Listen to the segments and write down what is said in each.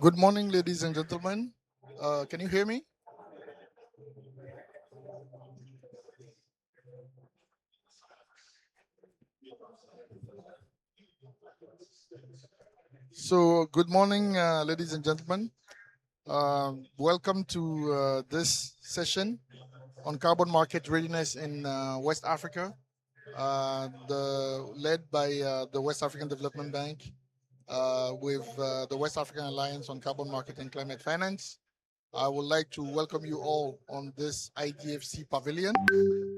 Good morning, ladies and gentlemen. Can you hear me? So, good morning, ladies and gentlemen. Welcome to this session on carbon market readiness in West Africa, led by the West African Development Bank with the West African Alliance on Carbon Market and Climate Finance. I would like to welcome you all on this IDFC pavilion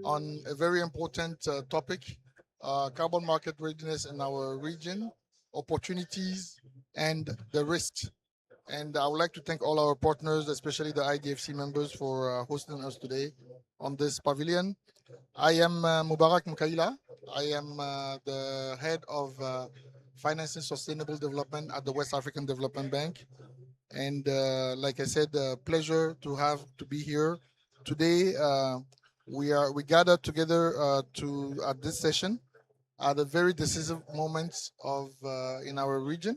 on a very important topic, carbon market readiness in our region, opportunities, and the risks. And I would like to thank all our partners, especially the IDFC members, for hosting us today on this pavilion. I am Mubarak Mukaila. I am the head of Finance and Sustainable Development at the West African Development Bank. And like I said, pleasure to be here today. We gathered together to at this session at a very decisive moment of in our region,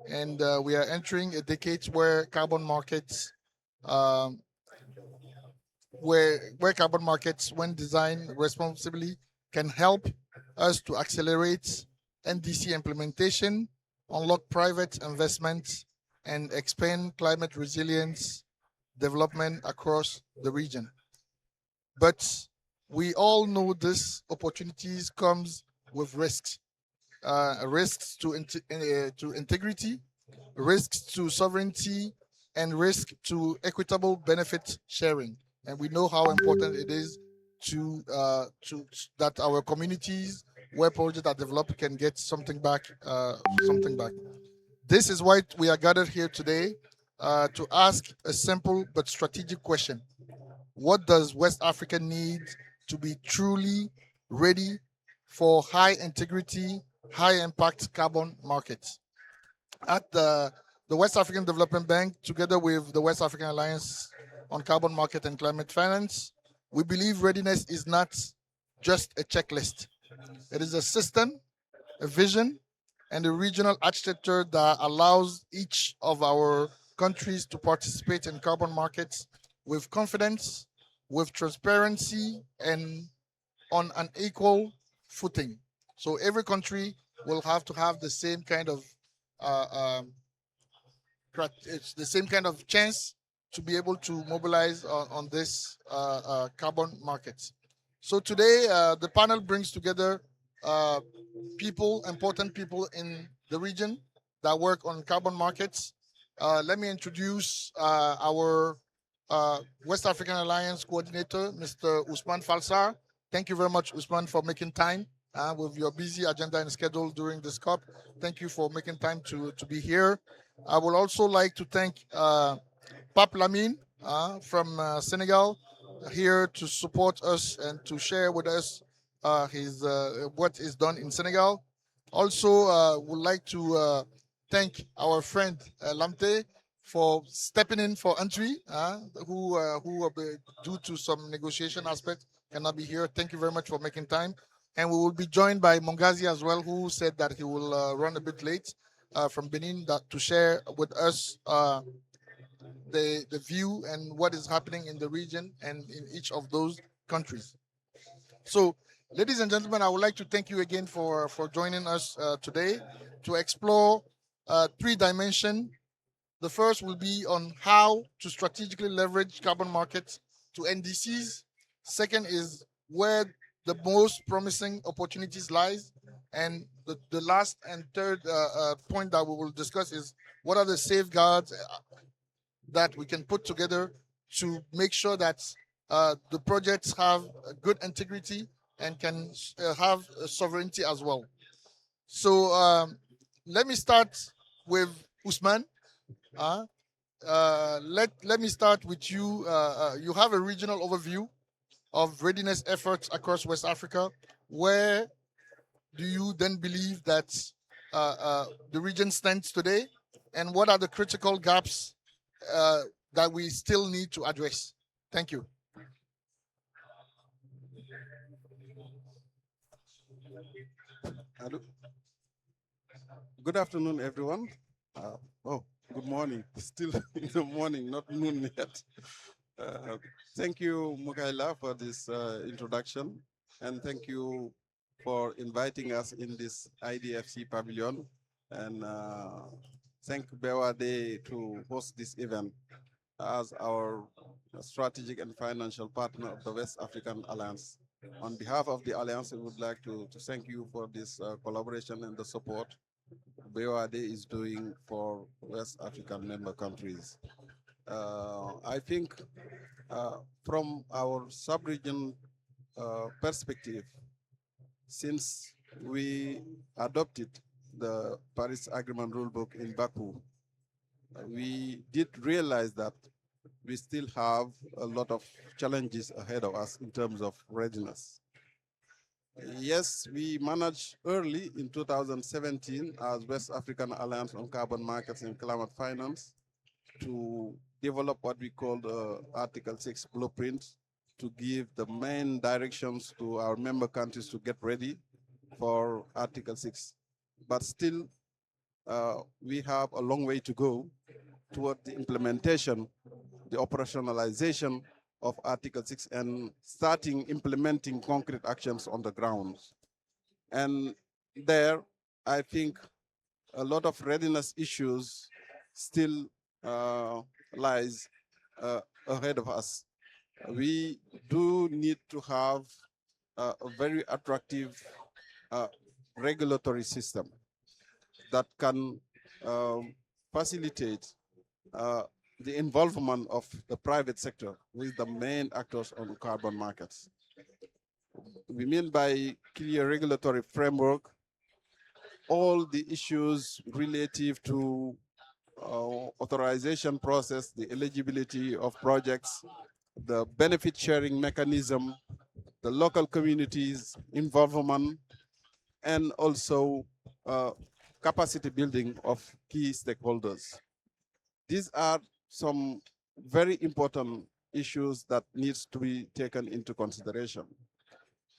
and we are entering a decade where carbon markets, um, where carbon markets, when designed responsibly, can help us to accelerate NDC implementation, unlock private investment, and expand climate resilience development across the region. But we all know this opportunities comes with risks, risks to integrity, risks to sovereignty, and risk to equitable benefit sharing. And we know how important it is to that our communities where projects are developed can get something back, something back. This is why we are gathered here today to ask a simple but strategic question: what does West Africa need to be truly ready for high integrity, high impact carbon markets? At the West African Development Bank, together with the West African Alliance on Carbon Market and Climate Finance, we believe readiness is not just a checklist. It is a system, a vision, and a regional architecture that allows each of our countries to participate in carbon markets with confidence, with transparency, and on an equal footing. So every country will have to have the same kind of uh, um, it's the same kind of chance to be able to mobilize on this carbon market. So today, the panel brings together uh, important people in the region that work on carbon markets. Let me introduce our West African Alliance coordinator, Mr. Usman Falsar. Thank you very much, Usman, for making time with your busy agenda and schedule during this COP. Thank you for making time to be here. I would also like to thank Pap Lamine from Senegal here to support us and to share with us his what is done in Senegal. Also, would like to thank our friend Lamte for stepping in for entry, due to some negotiation aspect cannot be here. Thank you very much for making time. And we will be joined by Mongazi as well, who said that he will run a bit late from Benin to share with us the view and what is happening in the region and in each of those countries. So, ladies and gentlemen, I would like to thank you again for joining us today to explore three dimensions. The first will be on how to strategically leverage carbon markets to NDCs. Second is where the most promising opportunities lies. And the last and third point that we will discuss is what are the safeguards that we can put together to make sure that the projects have a good integrity and can have sovereignty as well. So let me start with Usman. Let me start with you. You have a regional overview of readiness efforts across West Africa. Where do you then believe that the region stands today, and what are the critical gaps that we still need to address? Thank you. Allô? Good afternoon, everyone. Oh, good morning. Still in the morning, not noon yet. Uh, Thank you, Mukaila, for this introduction. And thank you for inviting us in this IDFC pavilion. And thank Bewade to host this event as our strategic and financial partner of the West African Alliance. On behalf of the Alliance, I would like to thank you for this collaboration and the support BOAD is doing for West African member countries. I think from our sub-region perspective, since we adopted the Paris Agreement rulebook in Baku, we did realize that we still have a lot of challenges ahead of us in terms of readiness. Yes, we managed early in 2017 as West African Alliance on Carbon Markets and Climate Finance to develop what we call the Article 6 blueprint to give the main directions to our member countries to get ready for Article 6. But still, we have a long way to go toward the implementation, the operationalization of Article 6 and starting implementing concrete actions on the ground. And there, I think a lot of readiness issues still lies ahead of us. We do need to have a very attractive regulatory system that can facilitate the involvement of the private sector with the main actors on carbon markets. We mean by clear regulatory framework all the issues relative to authorization process, the eligibility of projects, the benefit sharing mechanism, the local communities involvement, and also capacity building of key stakeholders. These are some very important issues that needs to be taken into consideration.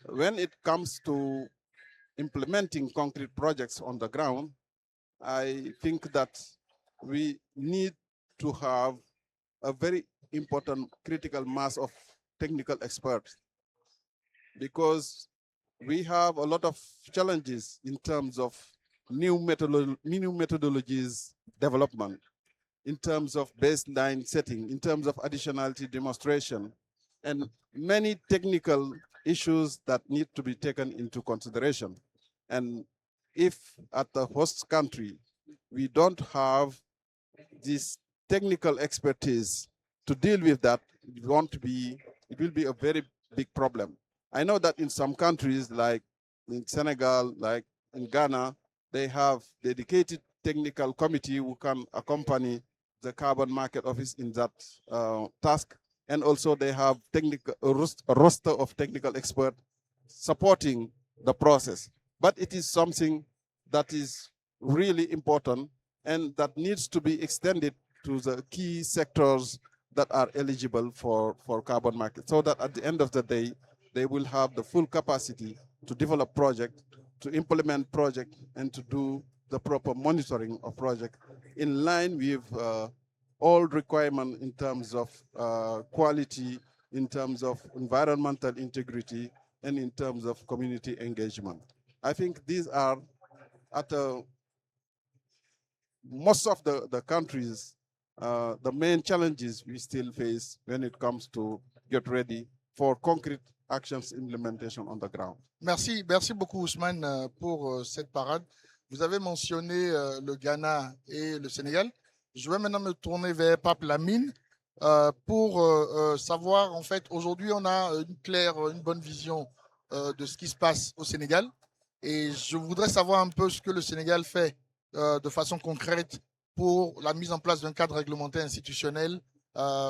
When it comes to implementing concrete projects on the ground, I think that we need to have a very important critical mass of technical experts because we have a lot of challenges in terms of new methodologies development, in terms of baseline setting, in terms of additionality demonstration, and many technical issues that need to be taken into consideration. And if at the host country, we don't have this technical expertise to deal with that, it will be a very big problem. I know that in some countries, like in Senegal, like in Ghana, they have dedicated technical committee who can accompany the carbon market office in that task. And also they have a roster of technical experts supporting the process. But it is something that is really important and that needs to be extended to the key sectors that are eligible for carbon market, so that at the end of the day, they will have the full capacity to develop project, to implement project, and to do the proper monitoring of project in line with all requirements in terms of quality, in terms of environmental integrity, and in terms of community engagement. I think these are at most of the countries, the main challenges we still face when it comes to get ready for concrete actions implementation on the ground. Merci, merci beaucoup Ousmane pour cette parade. Vous avez mentionné le Ghana et le Sénégal. Je vais maintenant me tourner vers Pape Lamine pour savoir, en fait, aujourd'hui, on a une bonne vision de ce qui se passe au Sénégal. Et je voudrais savoir un peu ce que le Sénégal fait de façon concrète pour la mise en place d'un cadre réglementaire institutionnel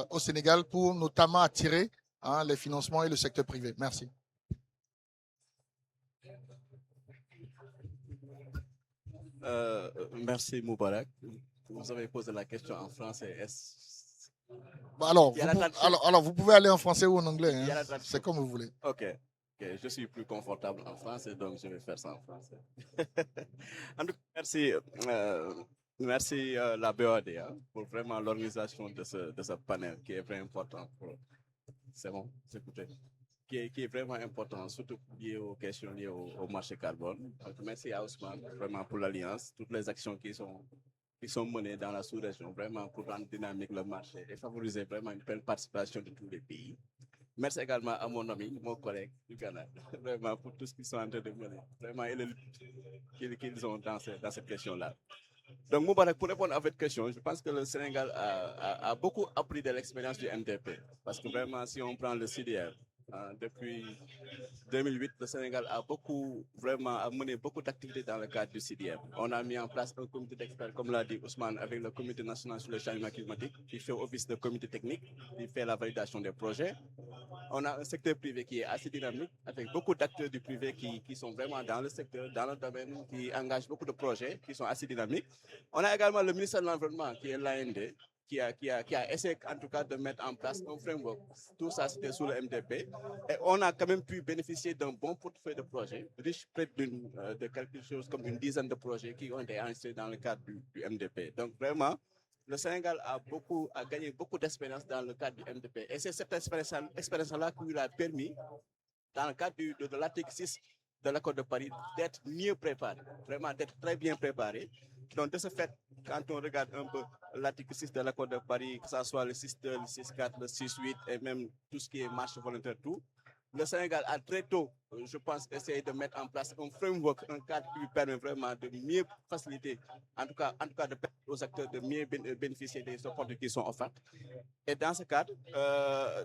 au Sénégal pour notamment attirer les financements et le secteur privé. Merci. Merci Moubarak. Vous avez posé la question en français. Alors, vous pouvez aller en français ou en anglais. Hein? C'est comme vous voulez. Ok. Je suis plus confortable en français, donc je vais faire ça en français. Merci, merci la BOAD pour vraiment l'organisation de ce panel qui est vraiment important. C'est bon, c'est écouté. Qui est vraiment important, surtout lié aux questions liées au marché carbone. Donc, merci à Ousmane vraiment pour l'alliance, toutes les actions qui sont menées dans la sous-région, vraiment pour rendre dynamique le marché et favoriser vraiment une pleine participation de tous les pays. Merci également à mon ami, mon collègue du Ghana, vraiment pour tout ce qu'ils sont en train de mener, vraiment et le qu'ils ont dans cette question-là. Donc, Moubarak, pour répondre à votre question, je pense que le Sénégal a beaucoup appris de l'expérience du MDP. Parce que vraiment, si on prend le CDR, depuis 2008, le Sénégal a mené beaucoup d'activités dans le cadre du CDR. On a mis en place un comité d'experts, comme l'a dit Ousmane, avec le comité national sur le changement climatique, qui fait office de comité technique, qui fait la validation des projets. On a un secteur privé qui est assez dynamique, avec beaucoup d'acteurs du privé qui sont vraiment dans le secteur, dans le domaine, qui engagent beaucoup de projets, qui sont assez dynamiques. On a également le ministère de l'Environnement, qui est l'AND, qui a essayé en tout cas de mettre en place un framework. Tout ça, c'était sous le MDP. Et on a quand même pu bénéficier d'un bon portefeuille de projets, riche près de quelque chose comme une dizaine de projets qui ont été enregistrés dans le cadre du MDP. Donc vraiment, le Sénégal a gagné beaucoup d'expérience dans le cadre du MDP. Et c'est cette expérience-là qui lui a permis, dans le cadre de l'article 6 de l'accord de Paris, d'être mieux préparé, vraiment d'être très bien préparé. Donc, de ce fait, quand on regarde un peu l'article 6 de l'accord de Paris, que ce soit le 6.2, le 6.4, le 6.8 et même tout ce qui est marche volontaire, tout, le Sénégal a très tôt, je pense, essayé de mettre en place un framework, un cadre qui lui permet vraiment de mieux faciliter, en tout cas de permettre aux acteurs de mieux bénéficier des opportunités qui sont offertes. Et dans ce cadre,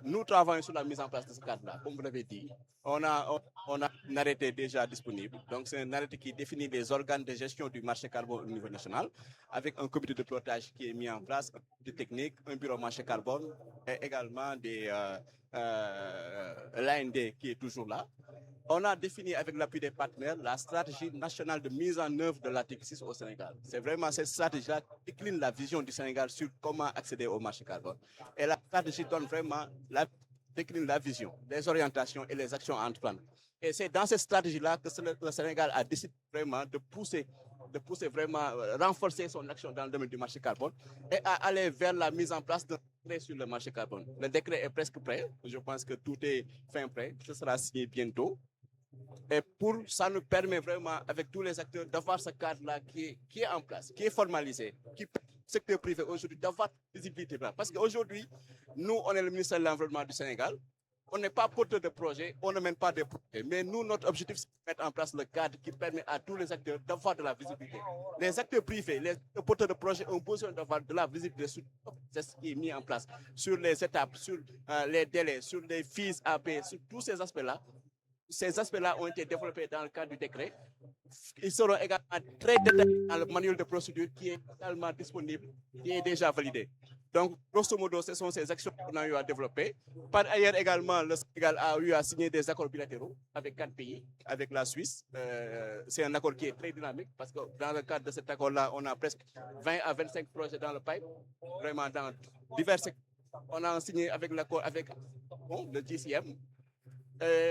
nous travaillons sur la mise en place de ce cadre-là. Comme vous l'avez dit, on a un arrêté déjà disponible. Donc, c'est un arrêté qui définit les organes de gestion du marché carbone au niveau national, avec un comité de pilotage qui est mis en place, un comité technique, un bureau marché carbone, et également l'AND qui est toujours là. On a défini avec l'appui des partenaires la stratégie nationale de mise en œuvre de l'article 6 au Sénégal. C'est vraiment cette stratégie-là qui décline la vision du Sénégal sur comment accéder au marché carbone. Et la stratégie donne vraiment décline la vision, les orientations et les actions à entreprendre. Et c'est dans cette stratégie-là que le Sénégal a décidé vraiment de pousser vraiment, renforcer son action dans le domaine du marché carbone et à aller vers la mise en place d'un décret sur le marché carbone. Le décret est presque prêt. Je pense que tout est fin prêt. Ce sera signé bientôt. Et ça nous permet vraiment, avec tous les acteurs, d'avoir ce cadre-là qui est en place, qui est formalisé, qui permet au secteur privé aujourd'hui d'avoir visibilité. Parce qu'aujourd'hui, nous, on est le ministère de l'Environnement du Sénégal. On n'est pas porteur de projet, on ne mène pas de projets. Mais nous, notre objectif, c'est de mettre en place le cadre qui permet à tous les acteurs d'avoir de la visibilité. Les acteurs privés, les porteurs de projets ont besoin d'avoir de la visibilité sur ce qui est mis en place, sur les étapes, sur les délais, sur les fees à payer, sur tous ces aspects-là. Ces aspects-là ont été développés dans le cadre du décret. Ils seront également très détaillés dans le manuel de procédure qui est également disponible, qui est déjà validé. Donc, grosso modo, ce sont ces actions qu'on a eu à développer. Par ailleurs, également, le Sénégal a eu à signer des accords bilatéraux avec 4 pays, avec la Suisse. C'est un accord qui est très dynamique parce que dans le cadre de cet accord-là, on a presque 20 à 25 projets dans le pipe, vraiment dans divers secteurs. On a signé avec l'accord avec le GCM.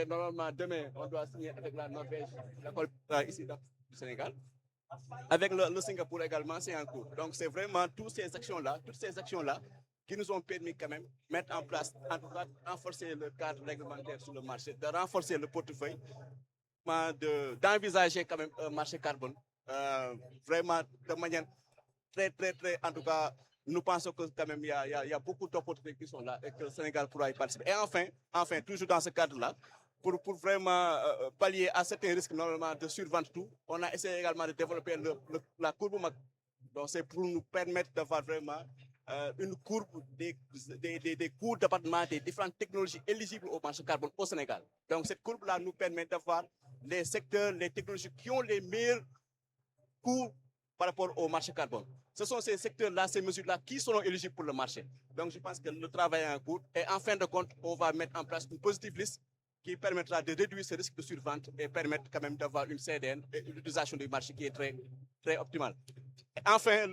Normalement, demain, on doit signer avec la Norvège, l'accord ici dans le Sénégal. Avec le Singapour également, c'est en cours. Donc, c'est vraiment toutes ces actions-là qui nous ont permis quand même de mettre en place, en tout cas, de renforcer le cadre réglementaire sur le marché, de renforcer le portefeuille, d'envisager quand même un marché carbone, vraiment de manière très, très, très, en tout cas, nous pensons que quand même il y a beaucoup d'opportunités qui sont là et que le Sénégal pourra y participer. Et enfin, toujours dans ce cadre-là, pour vraiment pallier à certains risques normalement de survente tout, on a essayé également de développer la courbe. Donc c'est pour nous permettre d'avoir vraiment une courbe des coûts d'abattement des différentes technologies éligibles au marché carbone au Sénégal. Donc cette courbe-là nous permet d'avoir les secteurs, les technologies qui ont les meilleurs coûts par rapport au marché carbone. Ce sont ces secteurs-là, ces mesures-là qui seront éligibles pour le marché. Donc je pense que le travail est en cours et en fin de compte, on va mettre en place une positive liste qui permettra de réduire ce risque de survente et permettre quand même d'avoir une CDN et une utilisation du marché qui est très, très optimale. Enfin,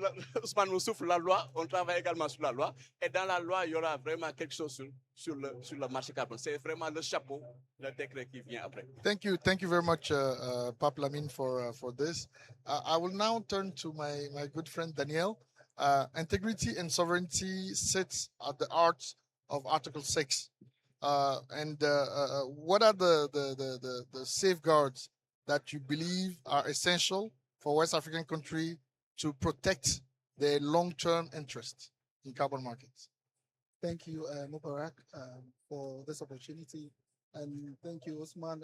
Ousmane nous souffle la loi, on travaille également sur la loi, et dans la loi, il y aura vraiment quelque chose sur le marché carbone. C'est vraiment le chapeau, le décret qui vient après. Thank you very much, Pap Lamine, for this. I will now turn to my good friend Daniel. Integrity and sovereignty sits at the heart of Article 6. And what are the safeguards that you believe are essential for West African country to protect their long-term interest in carbon markets? Thank you, Mubarak, for this opportunity. And thank you, Osman.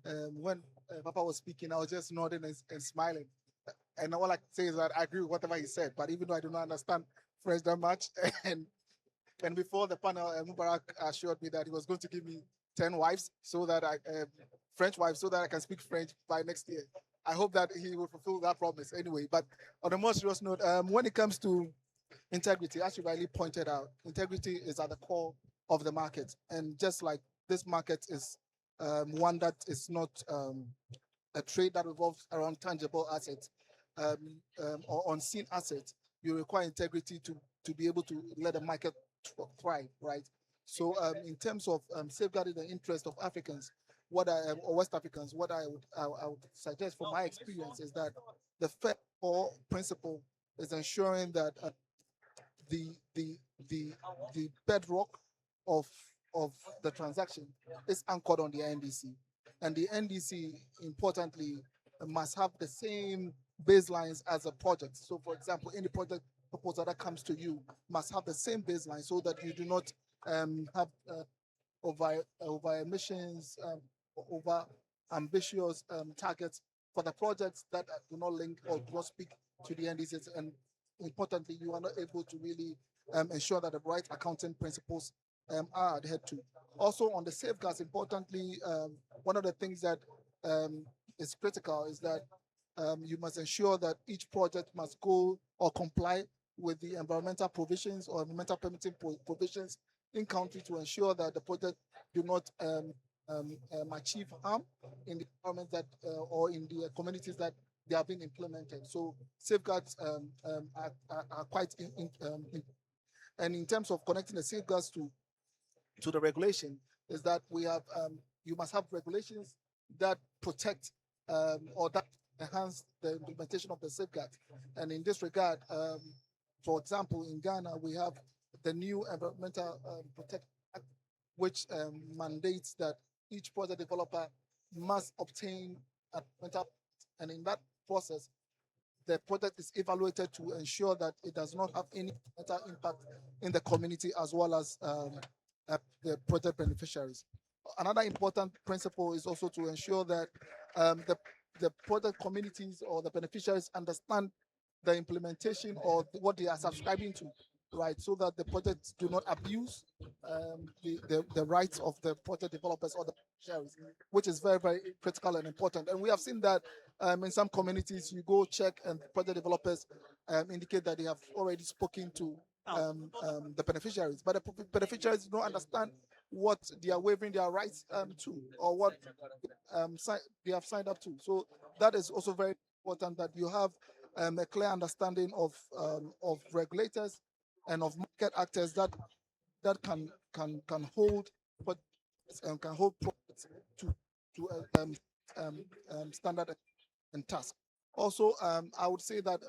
And when Papa was speaking, I was just nodding and smiling. And all I can say is that I agree with whatever he said, but even though I do not understand French that much, and before the panel, Mubarak assured me that he was going to give me 10 wives so that French wives, so that I can speak French by next year. I hope that he will fulfill that promise anyway. But on a more serious note, when it comes to integrity, as you rightly pointed out, integrity is at the core of the market. And just like this market is one that is not a trade that revolves around tangible assets or unseen assets, you require integrity to be able to let the market thrive, right? So in terms of safeguarding the interest of Africans, or West Africans, what I would suggest from my experience is that the first core principle is ensuring that the bedrock of the transaction is anchored on the NDC, and the NDC, importantly, must have the same baselines as a project. So, for example, any project proposal that comes to you must have the same baseline, so that you do not have over emissions, over ambitious targets for the projects that do not link or do not speak to the NDCs. And importantly, you are not able to really ensure that the right accounting principles are adhered to. Also, on the safeguards, importantly, one of the things that is critical is that you must ensure that each project must go or comply with the environmental provisions or environmental permitting provisions in country to ensure that the project do not achieve harm in the environment that or in the communities that they are being implemented. So safeguards are quite and in terms of connecting the safeguards to the regulation, is that we have you must have regulations that protect or that enhance the implementation of the safeguard. And in this regard, for example, in Ghana, we have the new Environmental Protection Act, which mandates that each project developer must obtain a mental, and in that process, the project is evaluated to ensure that it does not have any mental impact in the community as well as the project beneficiaries. Another important principle is also to ensure that the project communities or the beneficiaries understand the implementation or what they are subscribing to, right? So that the projects do not abuse the rights of the project developers or the beneficiaries, which is very, very critical and important. And we have seen that in some communities, you go check and project developers indicate that they have already spoken to the beneficiaries, but the beneficiaries don't understand what they are waiving their rights to, or what they have signed up to. So that is also very important, that you have a clear understanding of regulators and of market actors that can hold and can hold products to standard and task. Also, I would say that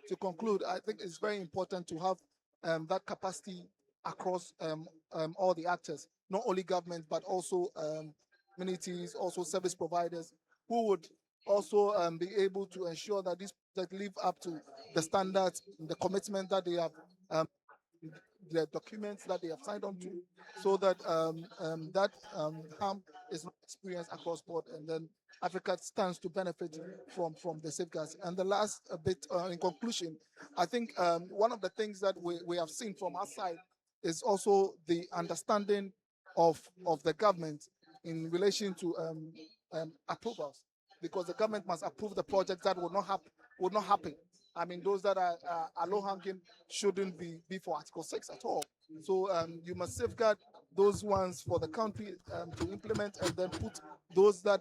to conclude, I think it's very important to have that capacity across all the actors, not only government, but also communities, also service providers, who would also be able to ensure that these projects live up to the standards, the commitment that they have, the documents that they have signed on to, so that harm is not experienced across board, and then Africa stands to benefit from the safeguards. And the last bit, in conclusion, I think one of the things that we have seen from our side is also the understanding of the government in relation to approvals, because the government must approve the projects that would not happen. I mean, those that are low hanging shouldn't be for Article 6 at all. So you must safeguard those ones for the country to implement, and then put those that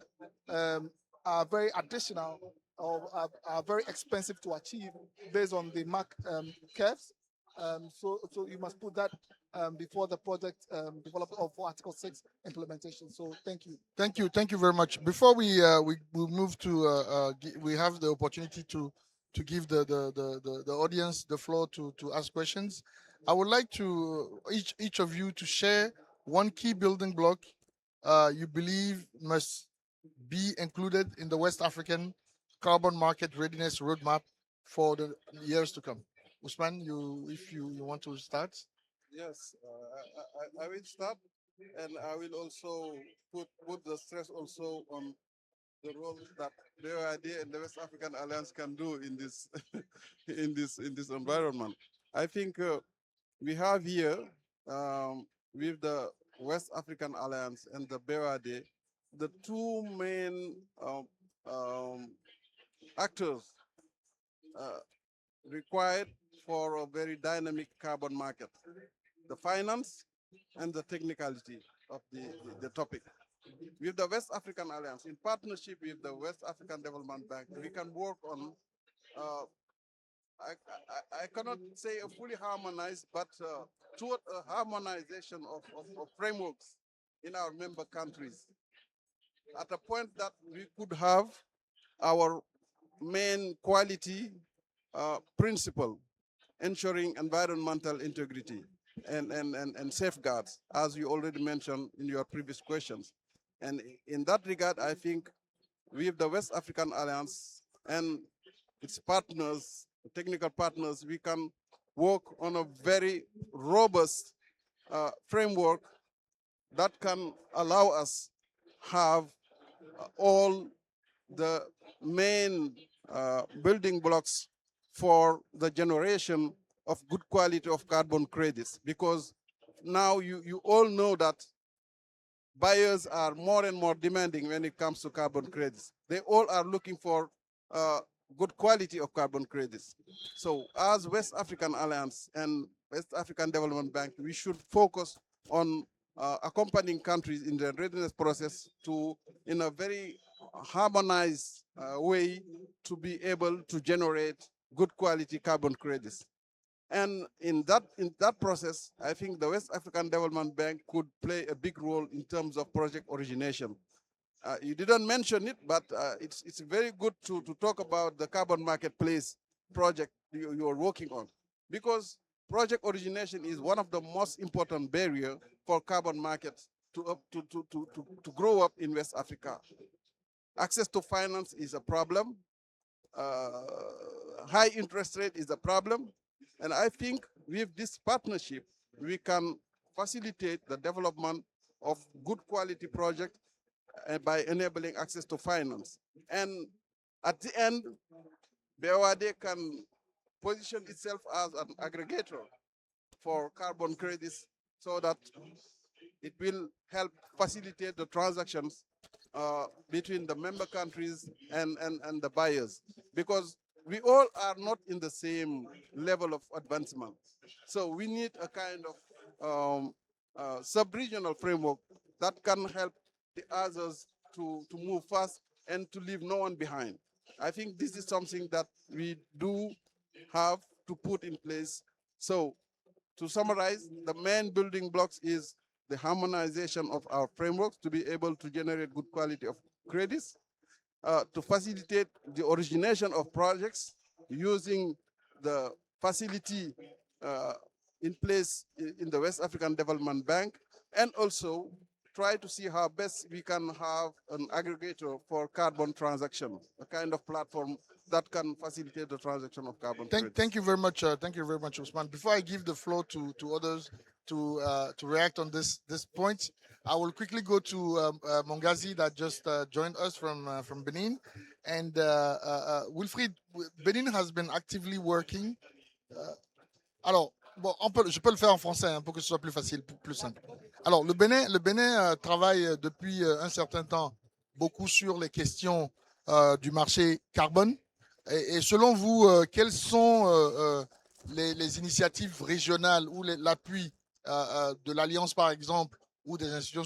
are very additional or are very expensive to achieve based on the mark curves. So you must put that before the project development of Article 6 implementation. So thank you. Thank you very much. Before we move to we have the opportunity to give the audience the floor to ask questions. I would like to each of you to share one key building block you believe must be included in the West African carbon market readiness roadmap for the years to come. Usman, if you want to start. Yes, I will start, and I will also put the stress also on the role that the idea and the West African Alliance can do in this in this environment. I think we have here with the West African Alliance and the BOAD the two main actors required for a very dynamic carbon market: the finance and the technicality of the topic. With the West African Alliance, in partnership with the West African Development Bank, we can work on, I cannot say a fully harmonized, but toward a harmonization of frameworks in our member countries, at a point that we could have our main quality principle, ensuring environmental integrity and safeguards, as you already mentioned in your previous questions. And in that regard, I think with the West African Alliance and its partners, technical partners, we can work on a very robust framework that can allow us have all the main building blocks for the generation of good quality of carbon credits. Because now you all know that buyers are more and more demanding when it comes to carbon credits. They all are looking for good quality of carbon credits. So as West African Alliance and West African Development Bank, we should focus on accompanying countries in the readiness process to, in a very harmonized way, to be able to generate good quality carbon credits. And in that process, I think the West African Development Bank could play a big role in terms of project origination. You didn't mention it, but it's very good to talk about the carbon marketplace project you are working on, because project origination is one of the most important barriers for carbon markets to grow up in West Africa. Access to finance is a problem. High interest rate is a problem. And I think with this partnership, we can facilitate the development of good quality projects by enabling access to finance. And at the end, BOAD can position itself as an aggregator for carbon credits so that it will help facilitate the transactions between the member countries and the buyers, because we all are not in the same level of advancement. So we need a kind of sub-regional framework that can help the others to move fast and to leave no one behind. I think this is something that we do have to put in place. So to summarize, the main building blocks is the harmonization of our frameworks to be able to generate good quality of credits, to facilitate the origination of projects using the facility in place in the West African Development Bank, and also try to see how best we can have an aggregator for carbon transaction, a kind of platform that can facilitate the transaction of carbon credits. Thank you very much. Thank you very much, Usman. Before I give the floor to others to react on this point, I will quickly go to Mongazi that just joined us from Benin, and Wilfried. Benin has been actively working. Alors, bon, je peux le faire en français hein, pour que ce soit plus facile, plus simple. Alors, le Bénin travaille depuis un certain temps beaucoup sur les questions du marché carbone. Et selon vous, quelles sont les initiatives régionales ou l'appui de l'Alliance, par exemple, ou des institutions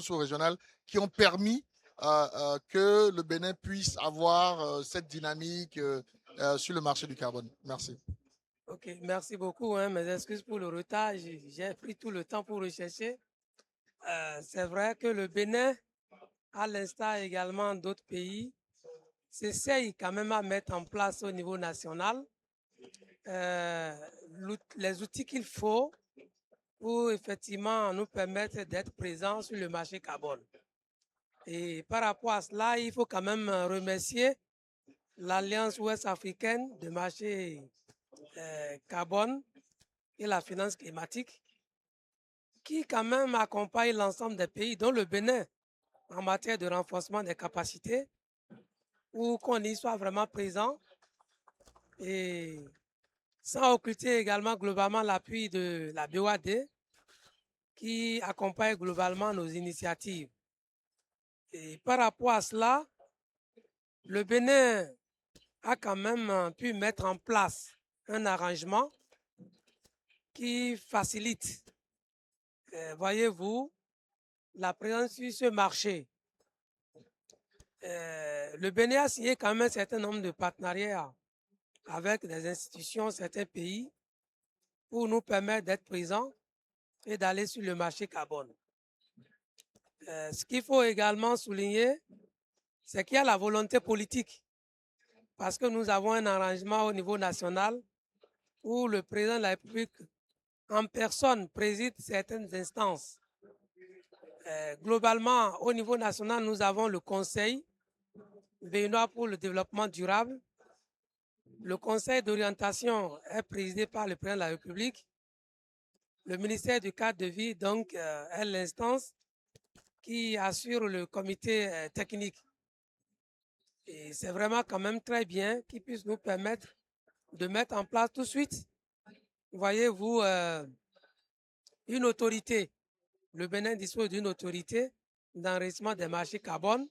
sous-régionales qui ont permis que le Bénin puisse avoir cette dynamique sur le marché du carbone. Merci. Ok, merci beaucoup. Mes excuses pour le retard. J'ai pris tout le temps pour rechercher. C'est vrai que le Bénin, à l'instar également d'autres pays, s'essaye quand même à mettre en place au niveau national les outils qu'il faut pour effectivement nous permettre d'être présents sur le marché carbone. Et par rapport à cela, il faut quand même remercier l'Alliance ouest-africaine de marché carbone et la finance climatique qui quand même accompagne l'ensemble des pays, dont le Bénin, en matière de renforcement des capacités, ou qu'on y soit vraiment présent et sans occulter également globalement l'appui de la BOAD qui accompagne globalement nos initiatives. Et par rapport à cela, le Bénin a quand même pu mettre en place un arrangement qui facilite, voyez-vous, la présence sur ce marché. Le Bénin a signé quand même un certain nombre de partenariats avec des institutions, certains pays, pour nous permettre d'être présents et d'aller sur le marché carbone. Ce qu'il faut également souligner, c'est qu'il y a la volonté politique, parce que nous avons un arrangement au niveau national où le président de la République en personne préside certaines instances. Globalement, au niveau national, nous avons le Conseil béninois pour le développement durable. Le Conseil d'orientation est présidé par le président de la République. Le ministère du cadre de vie, donc, est l'instance qui assure le comité technique. Et c'est vraiment quand même très bien qu'il puisse nous permettre de mettre en place tout de suite, voyez-vous, une autorité. Le Bénin dispose d'une autorité d'enregistrement des marchés carbone.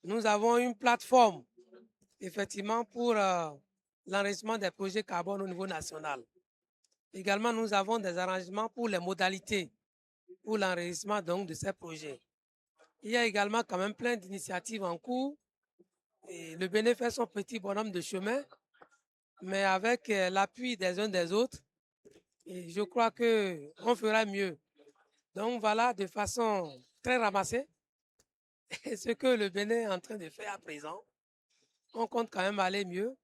Nous avons une plateforme, effectivement, pour l'enregistrement des projets carbone au niveau national. Également, nous avons des arrangements pour les modalités pour l'enregistrement donc de ces projets. Il y a également quand même plein d'initiatives en cours. Et le Bénin fait son petit bonhomme de chemin, mais avec l'appui des uns des autres, et je crois qu'on fera mieux. Donc voilà, de façon très ramassée, ce que le Bénin est en train de faire à présent. On compte quand même aller mieux.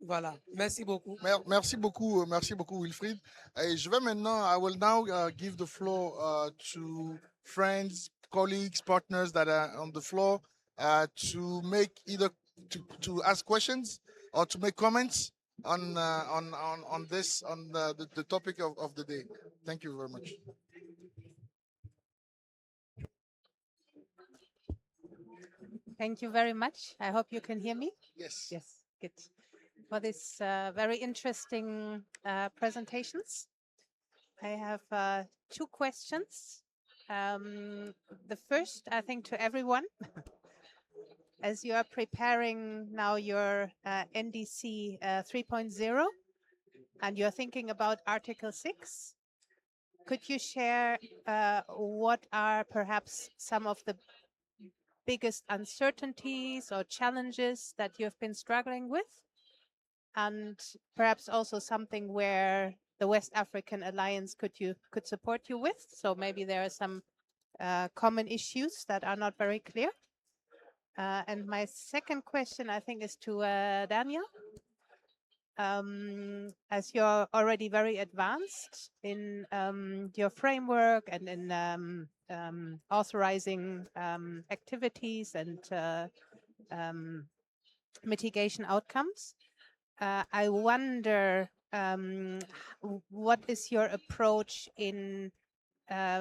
Voilà, merci beaucoup. Merci beaucoup, Wilfried. Et je vais maintenant, I will now give the floor to friends, colleagues, partners that are on the floor to make either to ask questions or to make comments on this on the topic of the day. Thank you very much. Thank you very much. I hope you can hear me. Yes. Yes, good. For this very interesting presentations. I have two questions. The first, I think, to everyone, as you are preparing now your NDC 3.0 and you're thinking about Article 6, could you share what are perhaps some of the biggest uncertainties or challenges that you've been struggling with? And perhaps also something where the West African Alliance could support you with. So maybe there are some common issues that are not very clear. And my second question, I think, is to Daniel. As you're already very advanced in your framework and in authorizing activities and mitigation outcomes, I wonder what is your approach in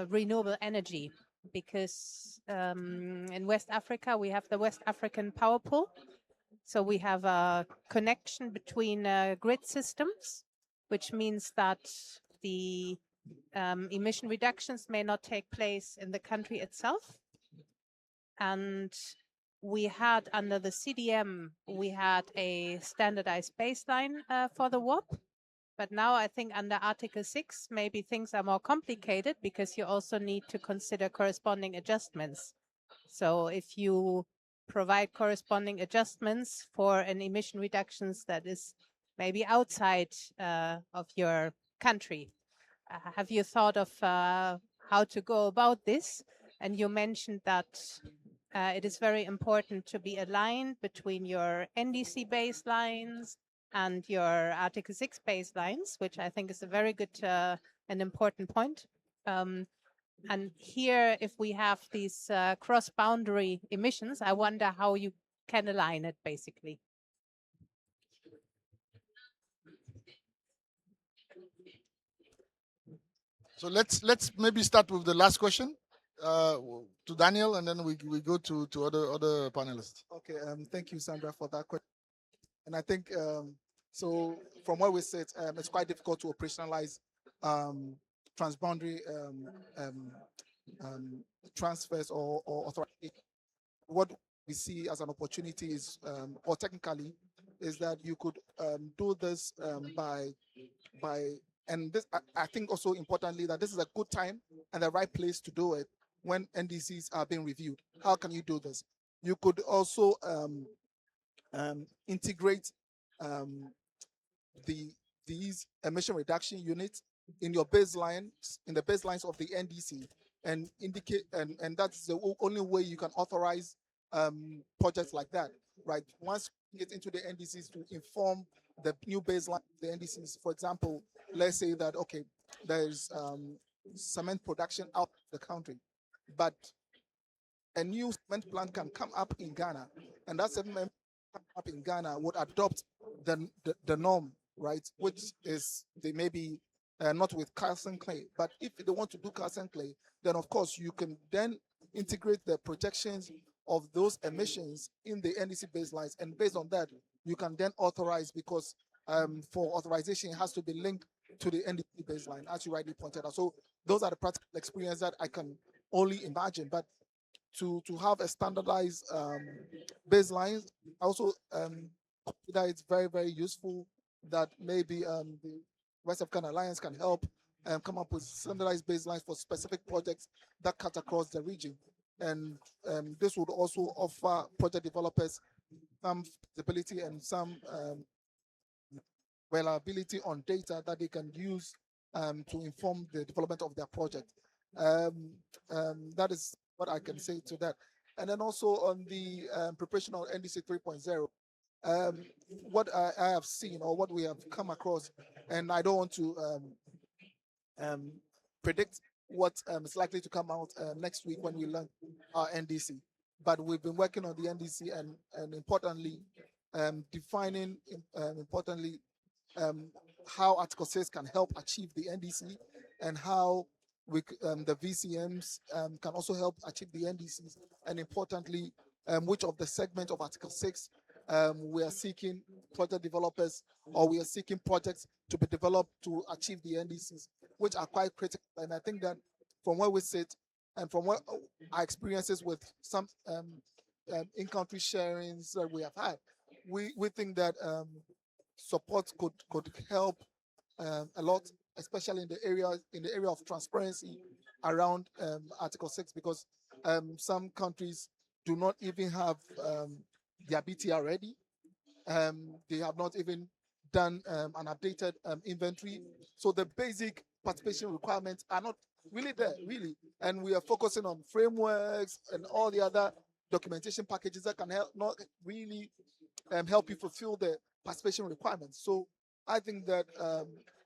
renewable energy? Because in West Africa, we have the West African Power Pool. So we have a connection between grid systems, which means that the emission reductions may not take place in the country itself. And we had under the CDM, we had a standardized baseline for the WAP, But now I think under Article 6, maybe things are more complicated because you also need to consider corresponding adjustments. So if you provide corresponding adjustments for an emission reductions that is maybe outside of your country, have you thought of how to go about this? And you mentioned that it is very important to be aligned between your NDC baselines and your Article 6 baselines, which I think is a very good and important point. And here, if we have these cross-boundary emissions, I wonder how you can align it, basically. So let's maybe start with the last question to Daniel, and then we go to other panelists. Okay, thank you, Sandra, for that question. And I think so. From where we sit, it's quite difficult to operationalize transboundary transfers or authorization. What we see as an opportunity is, or technically, is that you could do this by, and this I think also importantly that this is a good time and the right place to do it when NDCs are being reviewed. How can you do this? You could also integrate these emission reduction units in your baselines, in the baselines of the NDC, and indicate, and that's the only way you can authorize projects like that, right? Once you get into the NDCs to inform the new baseline, the NDCs, for example, let's say that, okay, there's cement production out of the country, but a new cement plant can come up in Ghana, and that cement up in Ghana would adopt the norm, right? Which is they may be not with calcium clay, but if they want to do calcium clay, then of course you can then integrate the projections of those emissions in the NDC baselines, and based on that, you can then authorize, because for authorization it has to be linked to the NDC baseline, as you rightly pointed out. So those are the practical experiences that I can only imagine, but to have a standardized baseline, I also consider it's very, very useful that maybe the West African Alliance can help come up with standardized baselines for specific projects that cut across the region. And this would also offer project developers some flexibility and some reliability on data that they can use to inform the development of their project. That is what I can say to that. And then also on the preparation of NDC 3.0, what I have seen or what we have come across, and I don't want to predict what is likely to come out next week when we launch our NDC, but we've been working on the NDC and importantly, defining importantly how Article 6 can help achieve the NDC, and how we, the VCMs can also help achieve the NDCs, and importantly, which of the segment of Article 6 we are seeking project developers, or we are seeking projects to be developed to achieve the NDCs, which are quite critical. And I think that from where we sit and from what our experiences with some in-country sharings that we have had, we think that support could help a lot, especially in the area of transparency around Article 6, because some countries do not even have their BTR ready. They have not even done an updated inventory. So the basic participation requirements are not really there, really. And we are focusing on frameworks and all the other documentation packages that can help, not really help you fulfill the participation requirements. So I think that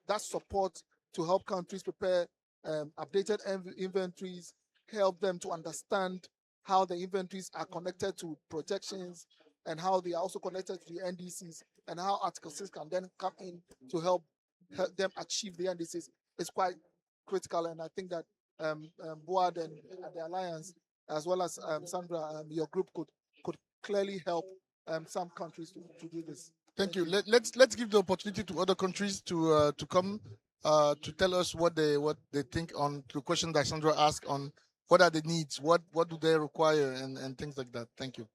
that support to help countries prepare updated inventories, help them to understand how the inventories are connected to projections, and how they are also connected to the NDCs, and how Article 6 can then come in to help them achieve the NDCs is quite critical. And I think that Boad and the Alliance, as well as Sandra, your group could clearly help some countries to do this. Thank you. Let's give the opportunity to other countries to come to tell us what they think on the question that Sandra asked on what are the needs, what do they require, and things like that. Thank you.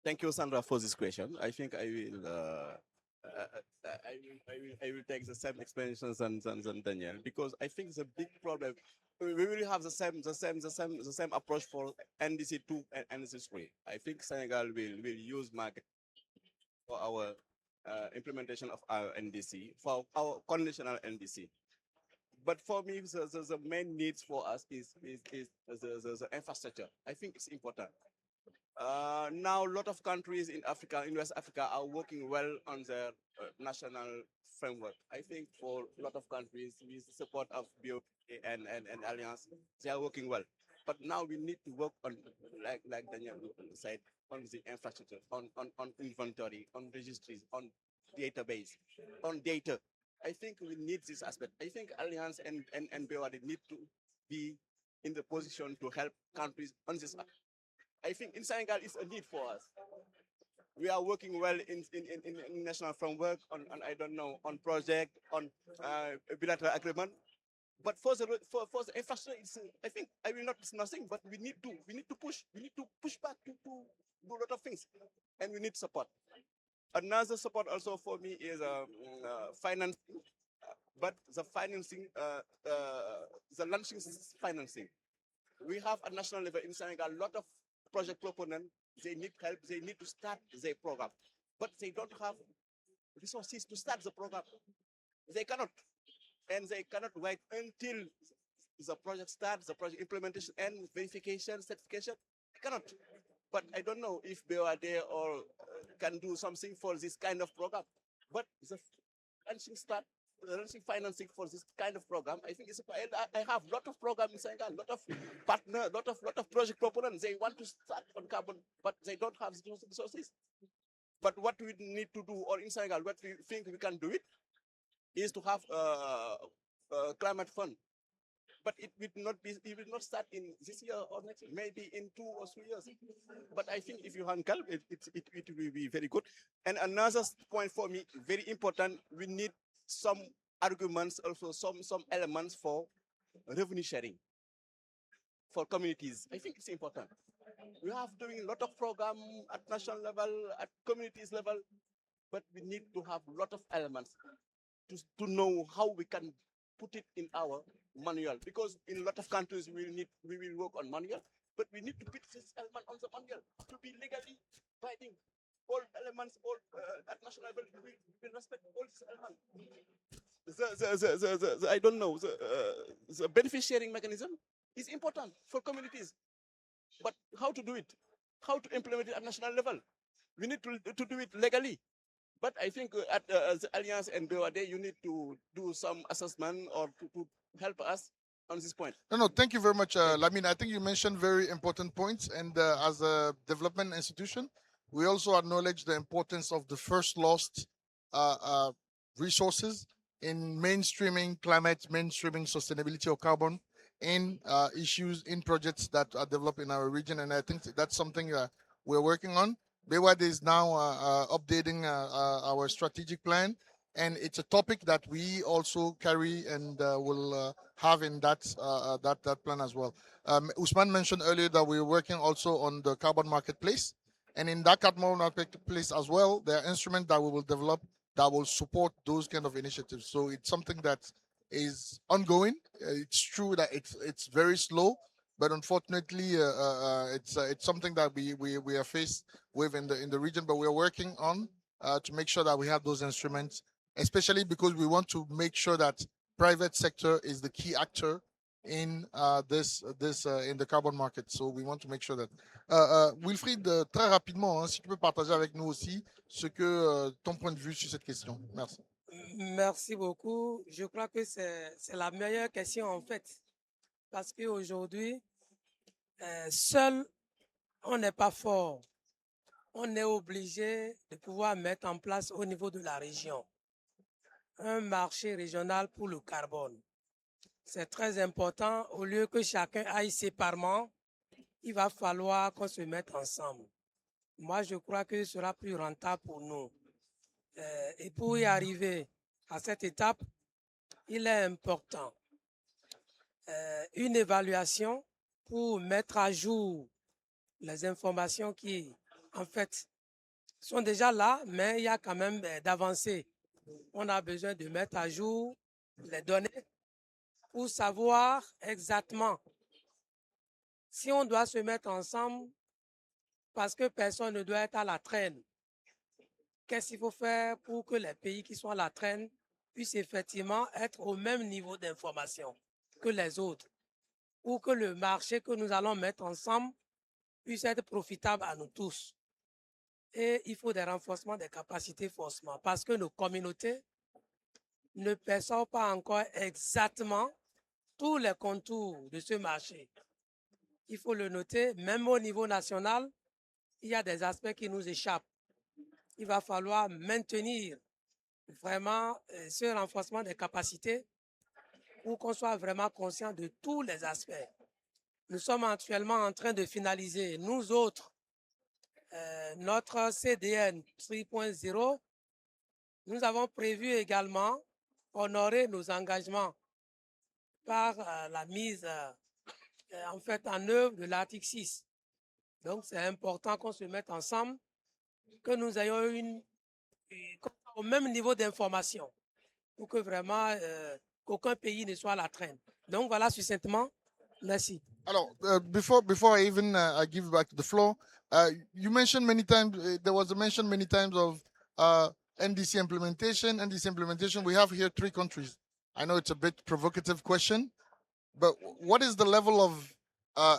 Thank you, Sandra, for this question. I think I will I will take the same explanations than Daniel, because I think it's a big problem. We will have the same approach for NDC2 and NDC3. I think Senegal will use market for our implementation of our NDC, for our conditional NDC. But for me, the main needs for us is the infrastructure. I think it's important. Now, a lot of countries in Africa, in West Africa, are working well on their national framework. I think for a lot of countries, with the support of BOP and Alliance, they are working well. But now we need to work on, like Daniel said, on the infrastructure, on inventory, on registries, on database, on data. I think we need this aspect. I think Alliance and BOP need to be in the position to help countries on this. I think in Senegal it's a need for us. We are working well in national framework, on I don't know, on project, on bilateral agreement. But for the infrastructure, I think I will not say nothing, but we need to push back to do a lot of things, and we need support. Another support also for me is financing, but the financing, the launching financing. We have at national level in Senegal a lot of project proponents. They need help. They need to start their program, but they don't have resources to start the program. They cannot, and they cannot wait until the project starts, the project implementation and verification, certification. They cannot. But I don't know if BOAD or can do something for this kind of program. But the launching financing for this kind of program, I think I have a lot of programs in Senegal, a lot of partners, lot of project proponents. They want to start on carbon, but they don't have the resources. But what we need to do, or in Senegal, what we think we can do it, is to have a climate fund. But it will not start in this year or next year, maybe in 2 or 3 years. But I think if you handle it, it will be very good. And another point for me, very important, we need some arguments, also some elements for revenue sharing for communities. I think it's important. We have doing a lot of program at national level, at communities level, but we need to have a lot of elements to know how we can put it in our manual, because in a lot of countries we will work on manual, but we need to put this element on the manual to be legally binding. All elements, all at national level, we will respect all these elements. I don't know, the benefit sharing mechanism is important for communities, but how to do it, how to implement it at national level? We need to do it legally. But I think at the Alliance and BOAD, you need to do some assessment or to help us on this point. No, thank you very much, Lamine. I think you mentioned very important points. And as a development institution, we also acknowledge the importance of the first lost resources in mainstreaming climate, mainstreaming sustainability of carbon in issues, in projects that are developed in our region. And I think that's something we're working on. BWAD is now updating our strategic plan, and it's a topic that we also carry and will have in that plan as well. Usman mentioned earlier that we're working also on the carbon marketplace, and in that carbon marketplace as well, there are instruments that we will develop that will support those kind of initiatives. So it's something that is ongoing. It's true that it's very slow, but unfortunately, it's something that we are faced with in the region. But we are working on to make sure that we have those instruments, especially because we want to make sure that private sector is the key actor in this in the carbon market. So we want to make sure that. Wilfried, très rapidement, si tu peux partager avec nous aussi ce que ton point de vue sur cette question. Merci. Merci beaucoup. Je crois que c'est la meilleure question en fait. Parce qu'aujourd'hui, seul, on n'est pas fort. On est obligé de pouvoir mettre en place au niveau de la région un marché régional pour le carbone. C'est très important. Au lieu que chacun aille séparément, il va falloir qu'on se mette ensemble. Moi, je crois que ce sera plus rentable pour nous. Et pour y arriver à cette étape, il est important une évaluation pour mettre à jour les informations qui, en fait, sont déjà là, mais il y a quand même d'avancées. On a besoin de mettre à jour les données pour savoir exactement si on doit se mettre ensemble parce que personne ne doit être à la traîne. Qu'est-ce qu'il faut faire pour que les pays qui sont à la traîne puissent effectivement être au même niveau d'information que les autres, pour que le marché que nous allons mettre ensemble puisse être profitable à nous tous. Et il faut des renforcements des capacités forcément, parce que nos communautés ne perçoivent pas encore exactement tous les contours de ce marché. Il faut le noter, même au niveau national, il y a des aspects qui nous échappent. Il va falloir maintenir vraiment ce renforcement des capacités pour qu'on soit vraiment conscient de tous les aspects. Nous sommes actuellement en train de finaliser, nous autres, notre CDN 3.0. Nous avons prévu également honorer nos engagements par la mise en fait en œuvre de l'article 6. Donc, c'est important qu'on se mette ensemble, que nous ayons au même niveau d'information pour que vraiment qu'aucun pays ne soit à la traîne. Donc, voilà succinctement. Merci. Alors, before I even I give back the floor, you mentioned many times, there was a mention many times of NDC implementation. NDC implementation, we have here 3 countries. I know it's a bit provocative question, but what is the level of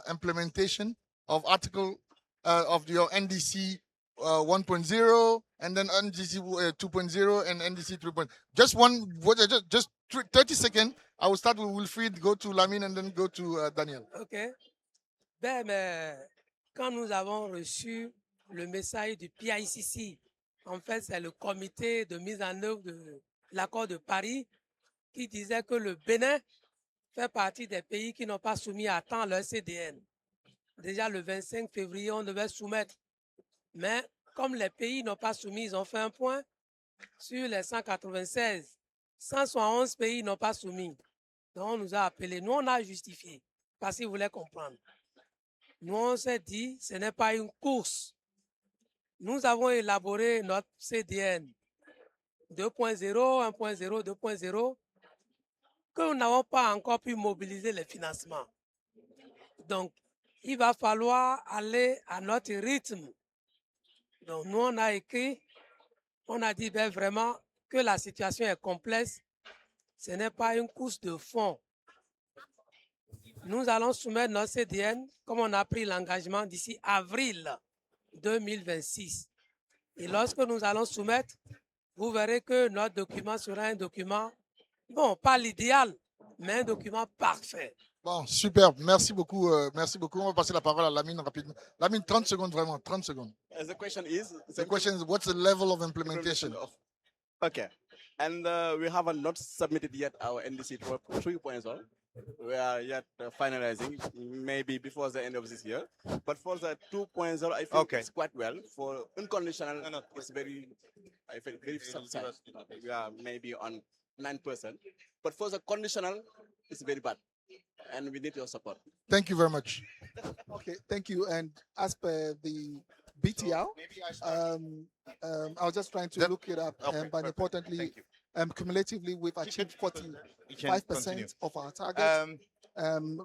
implementation of of your NDC 1.0 and then NDC 2.0 and NDC 3.0? Just 30 seconds. I will start with Wilfried, go to Lamine, and then go to Daniel. OK. Ben, mais quand nous avons reçu le message du PICC, en fait, c'est le comité de mise en œuvre de l'accord de Paris qui disait que le Bénin fait partie des pays qui n'ont pas soumis à temps leur CDN. Déjà, le 25 février, on devait soumettre. Mais comme les pays n'ont pas soumis, ils ont fait un point sur les 196. 171 pays n'ont pas soumis. Donc, on nous a appelés. Nous, on a justifié parce qu'ils voulaient comprendre. Nous, on s'est dit, ce n'est pas une course. Nous avons élaboré notre CDN 2.0, 1.0, 2.0, que nous n'avons pas encore pu mobiliser les financements. Donc, il va falloir aller à notre rythme. Donc, nous, on a écrit, on a dit ben, vraiment que la situation est complexe. Ce n'est pas une course de fond. Nous allons soumettre notre CDN, comme on a pris l'engagement d'ici avril 2026. Et lorsque nous allons soumettre, vous verrez que notre document sera un document, bon, pas l'idéal, mais un document parfait. Bon, super. Merci beaucoup. Merci beaucoup. On va passer la parole à Lamine rapidement. Lamine, 30 secondes vraiment. 30 secondes. The question is, What's the level of implementation? Okay. And we haven't not submitted yet our NDC 3.0. We are yet finalizing, maybe before the end of this year. But for the 2.0, I think it's quite well. For unconditional, it's very, I feel very substantial. We are maybe on 9%. But for the conditional, it's very bad. And we need your support. Thank you very much. Okay, thank you. And as per the BTL, I was just trying to look it up, but importantly, cumulatively, we've achieved 45% of our target.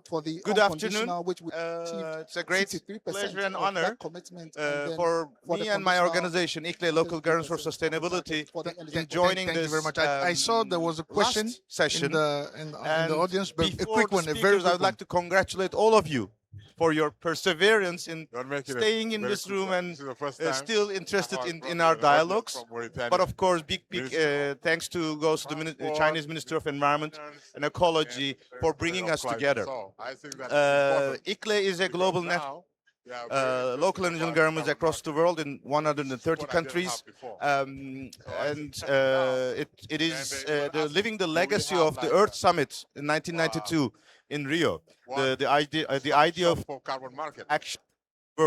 For the Good afternoon. which we It's a great 63% pleasure and of honor that commitment, and then for for me the and my conditional, organization, ICLE Local Governance for Sustainability, for the in joining Thank you this. very much. I saw there was a question last session in the audience, but a before quick the one, a very speakers, I quick would one. like to congratulate all of you for your perseverance in Don't make it a staying in very this quick room one. and This is the first time still interested I've in got our an audience dialogues. from Mauritania. But of course, big Minister of thanks goes to the Transport, Chinese Minister of Environment and Ecology for bringing us together. So I think that it's important ICLE is a global because network. now we are very Local interested and regional about governments carbon across the market. world in 130 What I didn't countries. have before. And I think now, it is and they were living the asking, do we legacy have of the like Earth Summit in 1992 in Rio. one The idea of for carbon market. action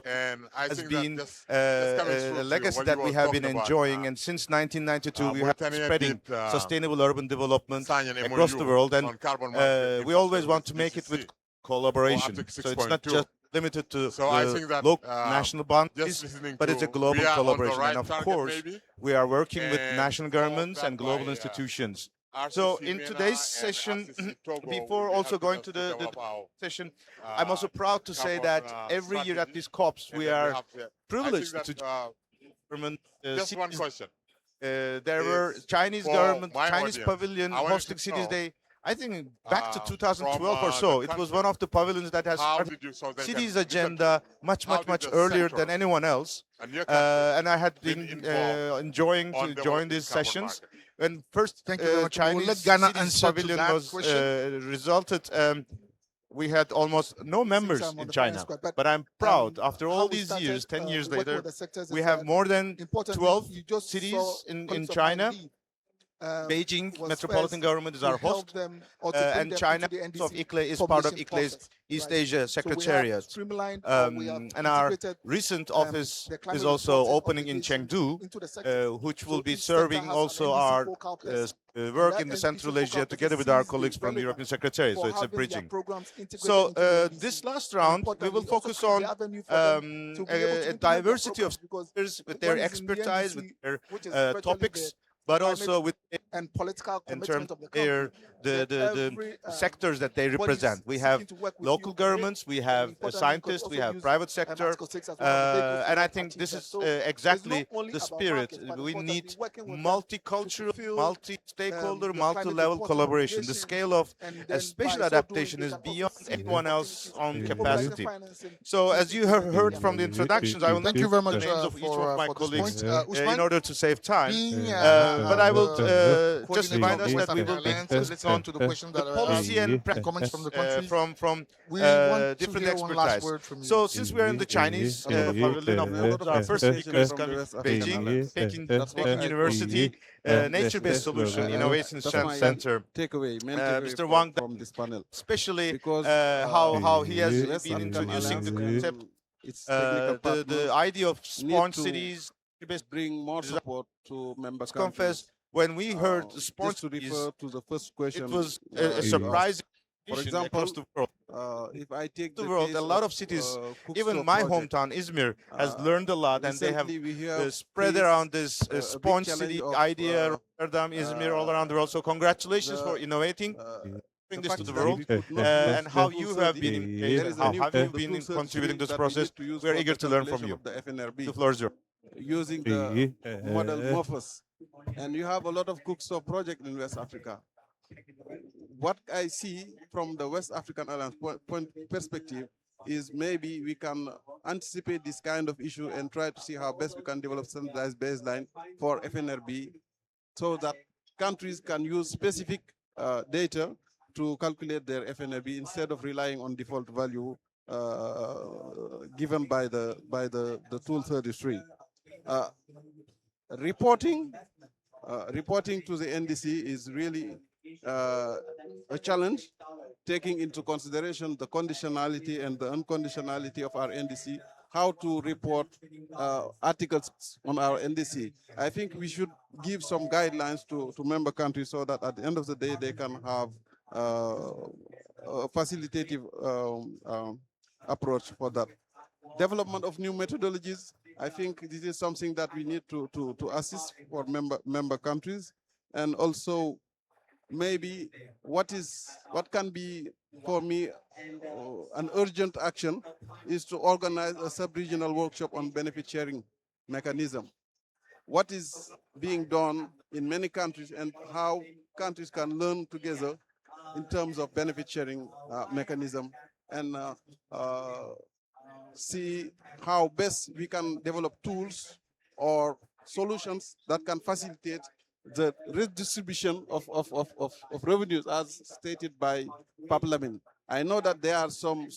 And I has think been that just coming a through legacy what that you we were have been talking about, enjoying, and since 1992 we have been Mauritania spreading did, sustainable urban development sign an across MOU the world, and on carbon market we always infrastructure want to with make it with GCC. collaboration. Article So it's not 6.2. just limited to So I the think that local national boundaries, just listening but it's a to, global we are on the collaboration. right And of target course, maybe, we are working with and national some of governments that and global by institutions. RCC So in MENA today's and session, RCC Togo before will be also helping going us to to the develop our session, I'm also proud to say carbon, that every year at strategy. these COPs, And we then we are have the- I think privileged that, to government just one cities. question. There were is Chinese for government, my Chinese audience, pavilion I want you hosting to cities. know, They, I think, back to from 2012 or the so, it was one country, of the pavilions that has how started did you, so they cities can listen to agenda you. much, How much, did much the earlier than sectors anyone else. and your country And I had been been involved enjoying on to join developing these carbon sessions. market? When first Thank you very much. We'll let Chinese Ghana cities answer to pavilion that was question. resulted, we had almost no Since members I'm on in the finance China. squad, But I'm proud, um, after how all we these started, years, 10 years working later, with the sectors we is have that more than importantly, 12 you just cities saw in colleagues of China. mine leave, Beijing was Metropolitan first Government is to our help host, them or to bring and them China into the of NDC ICLE is part of formulation ICLE's process, East right? Asia So we have Secretariat. streamlined or we have And our integrated recent office the is climate also reporting opening in obligation Chengdu, into the sectors. which So will be each sector serving has an also NDC our focal person. And work that in the NDC Central focal Asia person together with our sees the colleagues from the European relevance Secretariat. So for it's a having their bridging. programs integrated So into the NDC. this last And round, we importantly, will it also focus creates on the avenue for them to be able to a implement their diversity of programs, because speakers with when their it's in the expertise, with NDC, their which is virtually topics, the but climate also with and political in terms commitment of the of their country, then the every sectors that they bodies represent. We have seeking to work with local you, governments, we and have importantly, because scientists, we also have use private sector, Article 6 as one of the vehicles to and I help think achieve this that. is So it's not exactly only the about spirit. markets, but We importantly need working with them to multicultural, fulfill multi-stakeholder, the climate multi-level reporting collaboration. The obligations, scale of and then spatial by so doing, adaptation they is can also beyond see anyone else opportunities on in mobilizing capacity. financing. So as you have heard Yeah. from the introductions, I will not Thank you very the much names of each of my for this colleagues point. in Usman, order to save time. being But I will just coordinator remind of us the West that we African will be Alliance, let's focusing come on to the questions the that were policy asked and and comments from the countries. from We want to different hear one last expertise. word from you. So since we are in the Chinese A lot of pavilion, of a lot course, of our first expectation speaker is from the coming West from African Beijing, Alliance. That's what Peking I University, think. Nature-Based Solution Innovation That's my Center. takeaway, main takeaway Mr. Wang, from this panel. especially Because how he has West been African introducing the Alliance concept, and its technical the partners idea of need sponge to cities. bring more support to member Confess, countries. when we heard the sponge Just to cities, refer to the first question, it was you a asked. surprising For mission across the example, world. if I take The the world, case a lot of cities, even Cookstove my project, hometown Izmir, has learned a lot, and they have recently we have spread faced around this a big sponge challenge city of idea, Rotterdam, Izmir, all around the world. So congratulations for the innovating, bring this to fact the that world, we could not use and how the you full have 30. been engaged, There and is a how new have you the been full contributing to this that we need process. to use We're for eager the to learn from calculation you. of the FNRB The floor is yours. using the model Morphos. And you have a lot of Cookstove projects in West Africa. What I see from the West African Alliance point perspective is maybe we can anticipate this kind of issue and try to see how best we can develop standardized baseline for FNRB so that countries can use specific data to calculate their FNRB instead of relying on default value given by the tool 33. Reporting to the NDC is really a challenge, taking into consideration the conditionality and the unconditionality of our NDC, how to report articles on our NDC. I think we should give some guidelines to member countries so that at the end of the day, they can have a facilitative approach for that. Development of new methodologies, I think this is something that we need to assist for member countries. And also maybe what can be for me an urgent action is to organize a sub-regional workshop on benefit sharing mechanism. What is being done in many countries and how countries can learn together in terms of benefit sharing mechanism, and see how best we can develop tools or solutions that can facilitate the redistribution of revenues as stated by Parliament. I know that there are some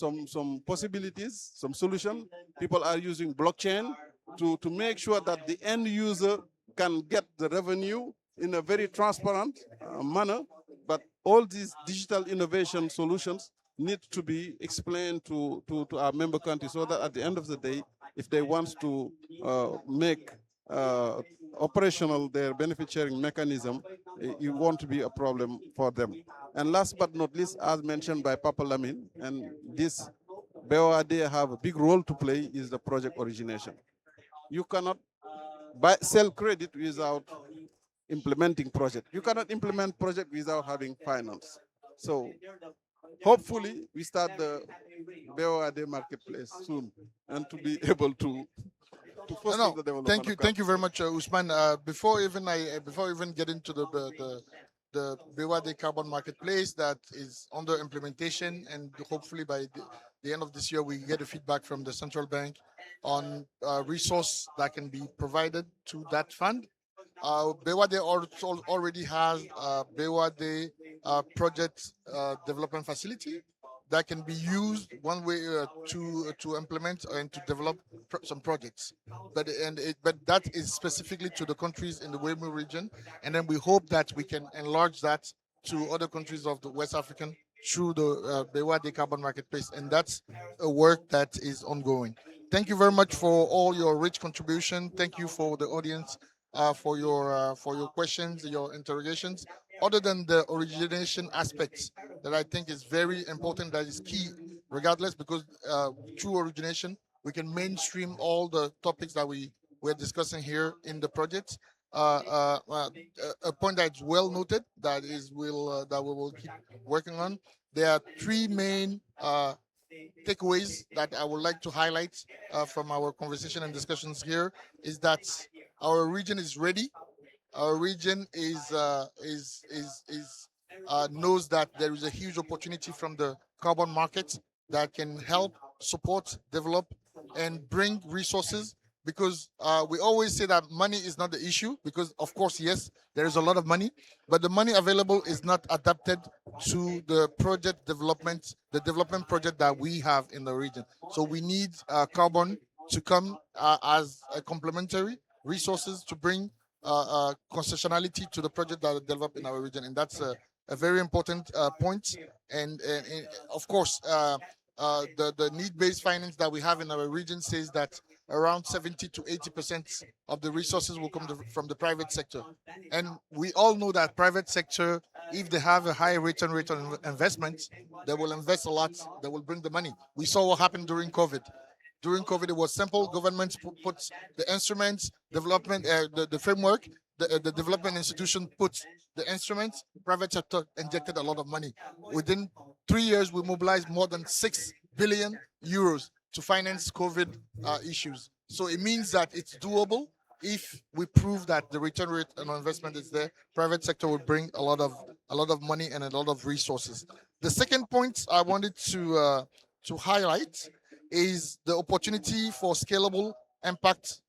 possibilities, some solutions. People are using blockchain to make sure that the end user can get the revenue in a very transparent manner. But all these digital innovation solutions need to be explained to our member countries so that at the end of the day, if they want to make operational their benefit sharing mechanism, it won't be a problem for them. And last but not least, as mentioned by Papa Lamin, and this BOAD have a big role to play is the project origination. You cannot sell credit without implementing project. You cannot implement project without having finance. So hopefully we start the BOAD marketplace soon and to be able to foster the development. Thank you very much, Usman. Before even get into the Bewade carbon marketplace that is under implementation, and hopefully by the end of this year we get a feedback from the central bank on resource that can be provided to that fund. Bewade already has Bewade project development facility that can be used one way to implement and to develop some projects. But that is specifically to the countries in the WAEMU region, and then we hope that we can enlarge that to other countries of the West African through the Bewade carbon marketplace, and that's a work that is ongoing. Thank you very much for all your rich contribution. Thank you for the audience for your questions, your interrogations. Other than the origination aspects that I think is very important, that is key, regardless, because through origination we can mainstream all the topics that we're discussing here in the project. A point that's well noted that that we will keep working on. There are three main takeaways that I would like to highlight from our conversation and discussions here is that our region is ready. Our region knows that there is a huge opportunity from the carbon market that can help support, develop, and bring resources. Because we always say that money is not the issue, because of course, yes, there is a lot of money, but the money available is not adapted to the project development, the development project that we have in the region. So we need carbon to come as a complementary resources to bring concessionality to the project that are developed in our region, and that's a very important point. And of course, the need-based finance that we have in our region says that around 70 to 80% of the resources will come from the private sector. And we all know that private sector, if they have a high return rate on investment, they will invest a lot, they will bring the money. We saw what happened during COVID. During COVID, it was simple. Government put the instruments, development, the framework, the development institution puts the instruments, private sector injected a lot of money. Within 3 years, we mobilized more than 6 billion euros to finance COVID issues. So it means that it's doable if we prove that the return rate on investment is there. Private sector will bring a lot of money and a lot of resources. The second point I wanted to highlight is the opportunity for scalable impact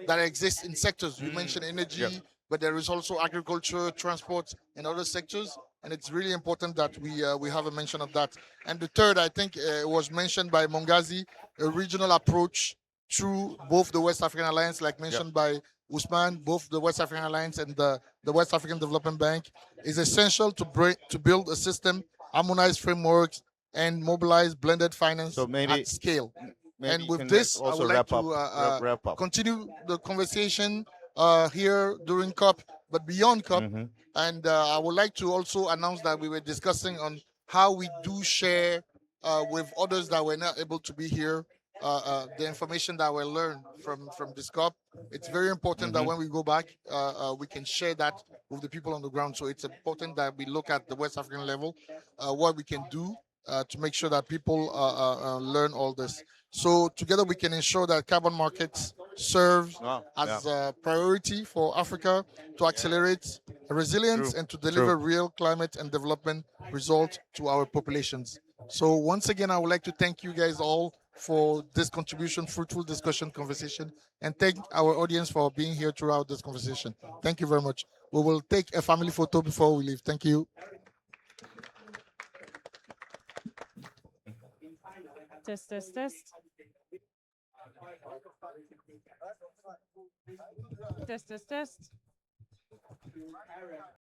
that exists in sectors. You mentioned energy, but there is also agriculture, transport, and other sectors. And it's really important that we have a mention of that. And the third, I think, was mentioned by Mongazi, a regional approach through both the West African Alliance, like mentioned by Usman, both the West African Alliance and the West African Development Bank, is essential to build a system, harmonize frameworks, and mobilize blended finance at scale. And with this, I would like to continue the conversation here during COP, but beyond COP. And I would like to also announce that we were discussing on how we do share with others that were not able to be here the information that we learned from this COP. It's very important that when we go back, we can share that with the people on the ground. So it's important that we look at the West African level, what we can do to make sure that people learn all this. So together we can ensure that carbon markets serve as a priority for Africa to accelerate resilience and to deliver real climate and development results to our populations. So once again, I would like to thank you guys all for this contribution, fruitful discussion, conversation, and thank our audience for being here throughout this conversation. Thank you very much. We will take a family photo before we leave. Thank you. Test. Test.